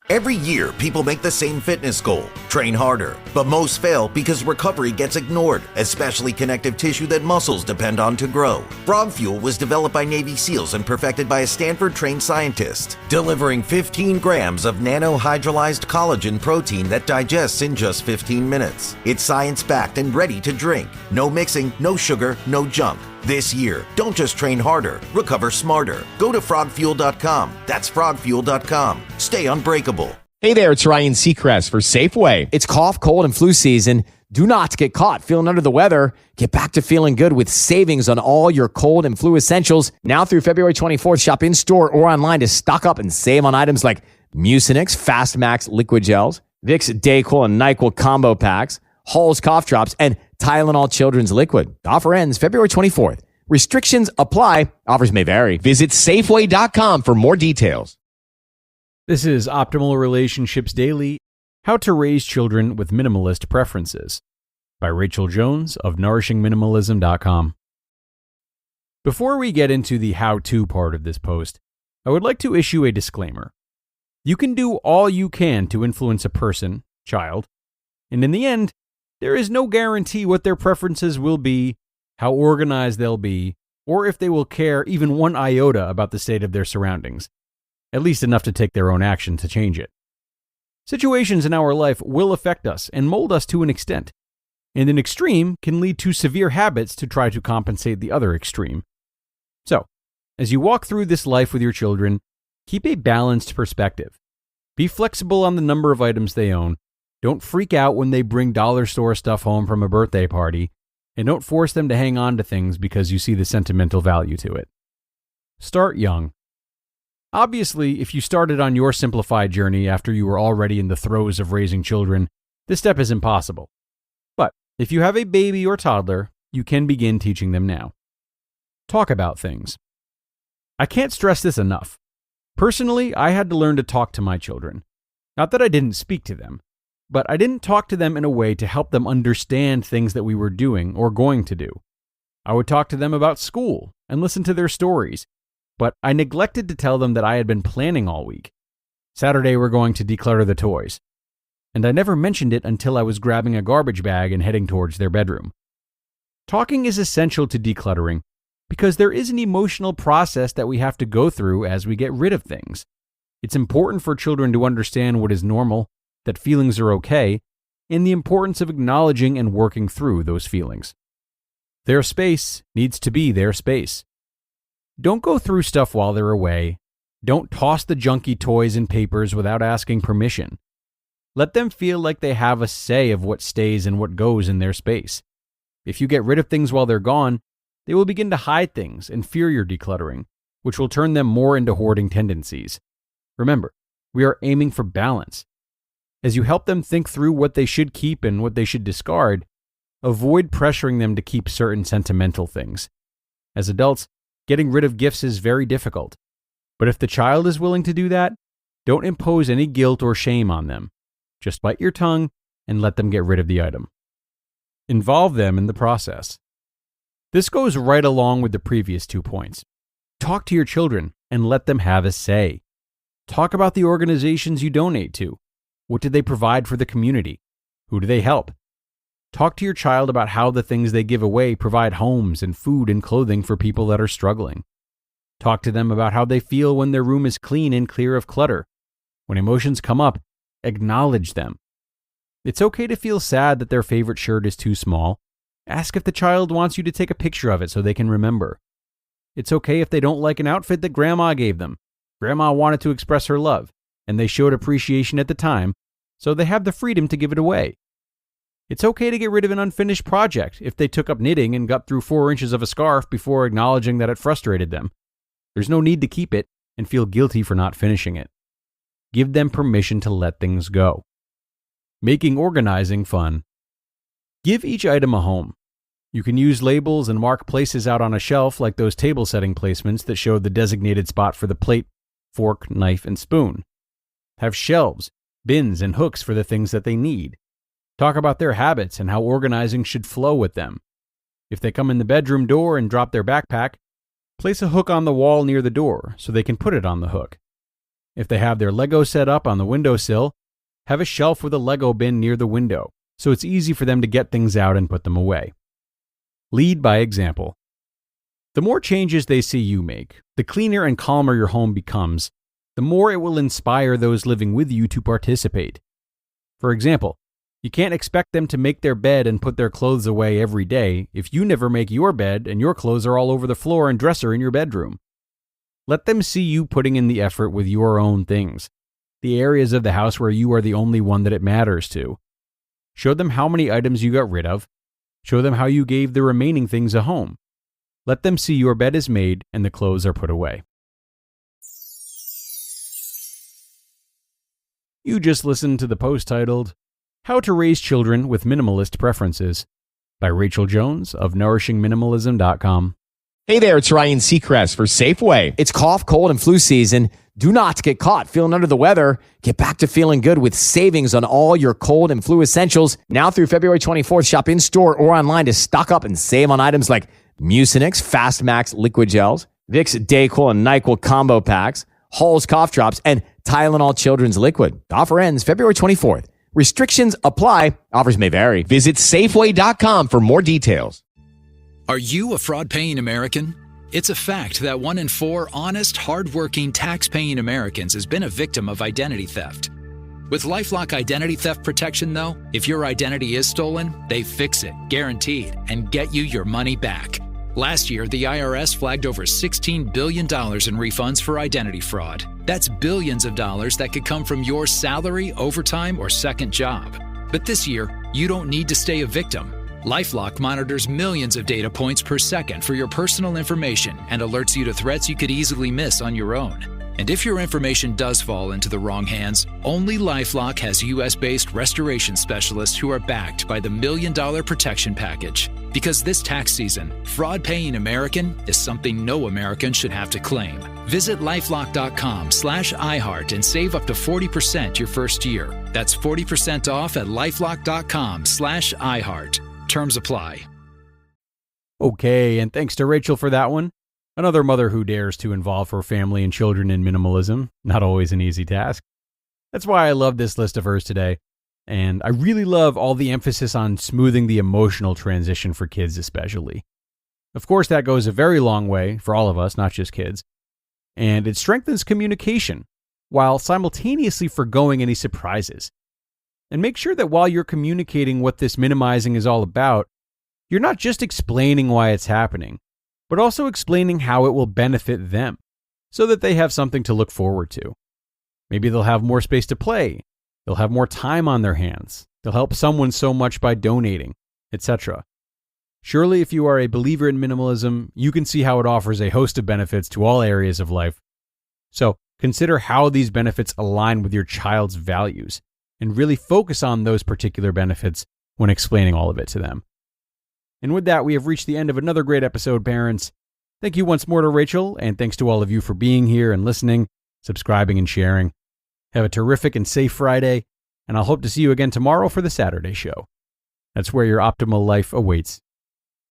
Every year, people make the same fitness goal, train harder. But most fail because recovery gets ignored, especially connective tissue that muscles depend on to grow. Frog Fuel was developed by Navy SEALs and perfected by a Stanford-trained scientist, delivering 15 grams of nanohydrolyzed collagen protein that digests in just 15 minutes. It's science-backed and ready to drink. No mixing, no sugar, no junk. This year, don't just train harder, recover smarter. Go to frogfuel.com. That's frogfuel.com. Stay unbreakable. Hey there, it's Ryan Seacrest for Safeway. It's cough, cold, and flu season. Do not get caught feeling under the weather. Get back to feeling good with savings on all your cold and flu essentials. Now through February 24th, shop in-store or online to stock up and save on items like Mucinex Fast Max Liquid Gels, Vicks DayQuil and NyQuil Combo Packs, Hall's Cough Drops, and Tylenol Children's Liquid. The offer ends February 24th. Restrictions apply. Offers may vary. Visit Safeway.com for more details. This is Optimal Relationships Daily, How to Raise Children with Minimalist Preferences by Rachel Jones of NourishingMinimalism.com. Before we get into the how-to part of this post, I would like to issue a disclaimer. You can do all you can to influence a person, child, and in the end, there is no guarantee what their preferences will be, how organized they'll be, or if they will care even one iota about the state of their surroundings, at least enough to take their own action to change it. Situations in our life will affect us and mold us to an extent, and an extreme can lead to severe habits to try to compensate the other extreme. So, as you walk through this life with your children, keep a balanced perspective. Be flexible on the number of items they own. Don't freak out when they bring dollar store stuff home from a birthday party, and don't force them to hang on to things because you see the sentimental value to it. Start young. Obviously, if you started on your simplified journey after you were already in the throes of raising children, this step is impossible. But if you have a baby or toddler, you can begin teaching them now. Talk about things. I can't stress this enough. Personally, I had to learn to talk to my children. Not that I didn't speak to them, but I didn't talk to them in a way to help them understand things that we were doing or going to do. I would talk to them about school and listen to their stories, but I neglected to tell them that I had been planning all week. Saturday we're going to declutter the toys. And I never mentioned it until I was grabbing a garbage bag and heading towards their bedroom. Talking is essential to decluttering because there is an emotional process that we have to go through as we get rid of things. It's important for children to understand what is normal, that feelings are okay, and the importance of acknowledging and working through those feelings. Their space needs to be their space. Don't go through stuff while they're away. Don't toss the junky toys and papers without asking permission. Let them feel like they have a say of what stays and what goes in their space. If you get rid of things while they're gone, they will begin to hide things and fear your decluttering, which will turn them more into hoarding tendencies. Remember, we are aiming for balance. As you help them think through what they should keep and what they should discard, avoid pressuring them to keep certain sentimental things. As adults, getting rid of gifts is very difficult. But if the child is willing to do that, don't impose any guilt or shame on them. Just bite your tongue and let them get rid of the item. Involve them in the process. This goes right along with the previous 2 points. Talk to your children and let them have a say. Talk about the organizations you donate to. What do they provide for the community? Who do they help? Talk to your child about how the things they give away provide homes and food and clothing for people that are struggling. Talk to them about how they feel when their room is clean and clear of clutter. When emotions come up, acknowledge them. It's okay to feel sad that their favorite shirt is too small. Ask if the child wants you to take a picture of it so they can remember. It's okay if they don't like an outfit that Grandma gave them. Grandma wanted to express her love, and they showed appreciation at the time, so they have the freedom to give it away. It's okay to get rid of an unfinished project if they took up knitting and got through 4 inches of a scarf before acknowledging that it frustrated them. There's no need to keep it and feel guilty for not finishing it. Give them permission to let things go. Making organizing fun. Give each item a home. You can use labels and mark places out on a shelf like those table setting placements that show the designated spot for the plate, fork, knife, and spoon. Have shelves, bins, and hooks for the things that they need. Talk about their habits and how organizing should flow with them. If they come in the bedroom door and drop their backpack, place a hook on the wall near the door so they can put it on the hook. If they have their Lego set up on the windowsill, have a shelf with a Lego bin near the window, so it's easy for them to get things out and put them away. Lead by example. The more changes they see you make, the cleaner and calmer your home becomes, the more it will inspire those living with you to participate. For example, you can't expect them to make their bed and put their clothes away every day if you never make your bed and your clothes are all over the floor and dresser in your bedroom. Let them see you putting in the effort with your own things, the areas of the house where you are the only one that it matters to. Show them how many items you got rid of. Show them how you gave the remaining things a home. Let them see your bed is made and the clothes are put away. You just listened to the post titled, How to Raise Children with Minimalist Preferences by Rachel Jones of NourishingMinimalism.com. Hey there, it's Ryan Seacrest for Safeway. It's cough, cold, and flu season. Do not get caught feeling under the weather. Get back to feeling good with savings on all your cold and flu essentials. Now through February 24th, shop in-store or online to stock up and save on items like Mucinex Fast Max liquid gels, Vicks DayQuil and NyQuil combo packs, Halls cough drops, and Tylenol children's liquid. The offer ends February 24th. Restrictions apply. Offers may vary. Visit Safeway.com for more details. Are you a fraud-paying American? It's a fact that 1 in 4 honest, hard-working, tax-paying Americans has been a victim of identity theft. With LifeLock Identity Theft Protection, though, if your identity is stolen, they fix it, guaranteed, and get you your money back. Last year, the IRS flagged over $16 billion in refunds for identity fraud. That's billions of dollars that could come from your salary, overtime, or second job. But this year, you don't need to stay a victim. LifeLock monitors millions of data points per second for your personal information and alerts you to threats you could easily miss on your own. And if your information does fall into the wrong hands, only LifeLock has US-based restoration specialists who are backed by the $1 Million Protection Package. Because this tax season, fraud-paying American is something no American should have to claim. Visit LifeLock.com/iHeart and save up to 40% your first year. That's 40% off at LifeLock.com/iHeart. Terms apply. Okay, and thanks to Rachel for that one. Another mother who dares to involve her family and children in minimalism. Not always an easy task. That's why I love this list of hers today. And I really love all the emphasis on smoothing the emotional transition for kids especially. Of course, that goes a very long way for all of us, not just kids. And it strengthens communication while simultaneously forgoing any surprises. And make sure that while you're communicating what this minimizing is all about, you're not just explaining why it's happening, but also explaining how it will benefit them so that they have something to look forward to. Maybe they'll have more space to play. They'll have more time on their hands. They'll help someone so much by donating, etc. Surely, if you are a believer in minimalism, you can see how it offers a host of benefits to all areas of life. So consider how these benefits align with your child's values and really focus on those particular benefits when explaining all of it to them. And with that, we have reached the end of another great episode, parents. Thank you once more to Rachel, and thanks to all of you for being here and listening, subscribing, and sharing. Have a terrific and safe Friday, and I'll hope to see you again tomorrow for the Saturday show. That's where your optimal life awaits.